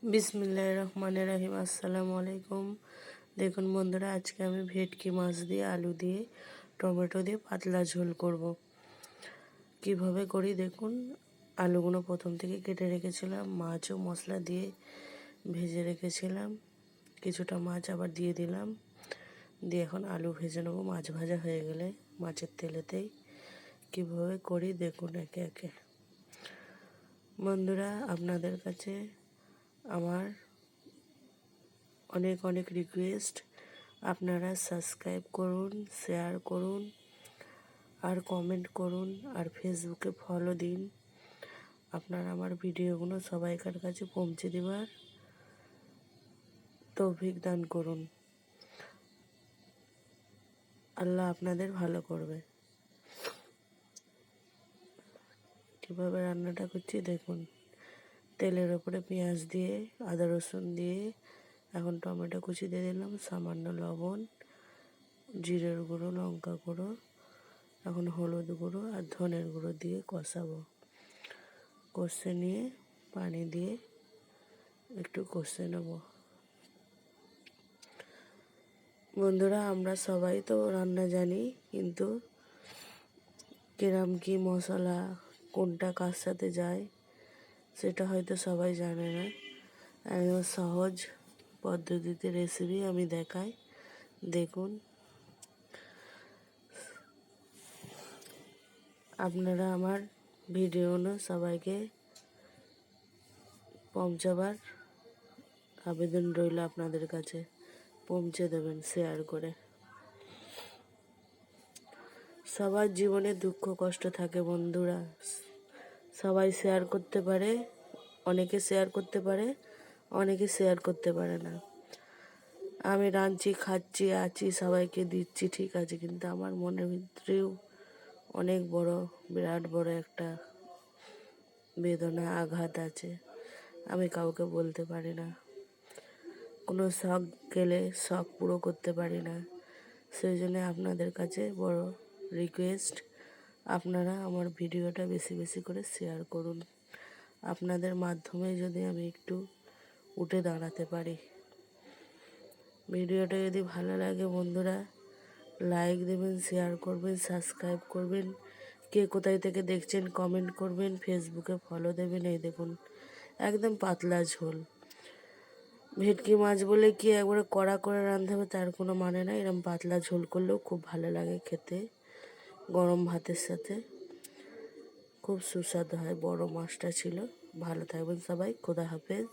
বিসমিল্লাহির রহমানির রহিম। আসসালামু আলাইকুম। দেখুন বন্ধুরা, আজকে আমি ভেটকি মাছ দিয়ে আলু দিয়ে টমেটো দিয়ে পাতলা ঝোল করব। কিভাবে করি দেখুন। আলুগুলো প্রথম থেকে কেটে রেখেছিলাম, মাছও মশলা দিয়ে ভেজে রেখেছিলাম। কিছুটা মাছ আবার দিয়ে দিলাম, দিয়ে এখন আলু ভেজে নেবো। মাছ ভাজা হয়ে গেলে মাছের তেলেতেই কিভাবে করি দেখুন একে একে। বন্ধুরা, আপনাদের কাছে আমার অনেক অনেক রিকোয়েস্ট, আপনারা সাবস্ক্রাইব করুন, শেয়ার করুন আর কমেন্ট করুন আর ফেসবুকে ফলো দিন। আপনারা আমার ভিডিওগুলো সবাইকার কাছে পৌঁছে দেওয়ার তৌফিক দান করুন। আল্লাহ আপনাদের ভালো করবে। কীভাবে রান্নাটা করছি দেখুন। তেলের ওপরে পেঁয়াজ দিয়ে, আদা রসুন দিয়ে, এখন টমেটো কুচি দিয়ে দিলাম, সামান্য লবণ, জিরের গুঁড়ো, লঙ্কা গুঁড়ো, এখন হলুদ গুঁড়ো আর ধনের গুঁড়ো দিয়ে কষাবো। কষে নিয়ে পানি দিয়ে একটু কষে নেব। বন্ধুরা, আমরা সবাই তো রান্না জানি, কিন্তু কিরম কি মশলা কোনটা কার সাথে যায় সেটা হয়তো সবাই জানে না। একদম সহজ পদ্ধতিতে রেসিপি আমি দেখাই, দেখুন। আপনারা আমার ভিডিওগুলো সবাইকে পৌঁছাবার আবেদন রইল, আপনাদের কাছে পৌঁছে দেবেন শেয়ার করে। সবার জীবনে দুঃখ কষ্ট থাকে বন্ধুরা, সবাই শেয়ার করতে পারে, অনেকে শেয়ার করতে পারে, অনেকে শেয়ার করতে পারে না। আমি রাঁধছি, খাচ্ছি, আছি, সবাইকে দিচ্ছি, ঠিক আছে, কিন্তু আমার মনের ভিতরেও অনেক বড়, বিরাট বড় একটা বেদনা, আঘাত আছে। আমি কাউকে বলতে পারি না, কোনো শখ গেলে শখ পুরো করতে পারি না। সেই জন্য আপনাদের কাছে বড় রিকোয়েস্ট, আপনারা আমার ভিডিওটা বেশি বেশি করে শেয়ার করুন। আপনাদের মাধ্যমে যদি আমি একটু উঠে দাঁড়াতে পারি। ভিডিওটা যদি ভালো লাগে বন্ধুরা, লাইক দেবেন, শেয়ার করবেন, সাবস্ক্রাইব করবেন। কে কোথায় থেকে দেখছেন কমেন্ট করবেন, ফেসবুকে ফলো দেবেন। এই দেখুন, একদম পাতলা ঝোল। ভেটকি মাছ বলে কি একবারে কড়া করে রাঁধতে হবে তার কোনো মানে নাই। এরকম পাতলা ঝোল করলেও খুব ভালো লাগে খেতে, গরম ভাতের সাথে খুব সুস্বাদু হয়। বড় মাছটা ছিল। ভালো থাকবেন সবাই, খোদা হাফেজ।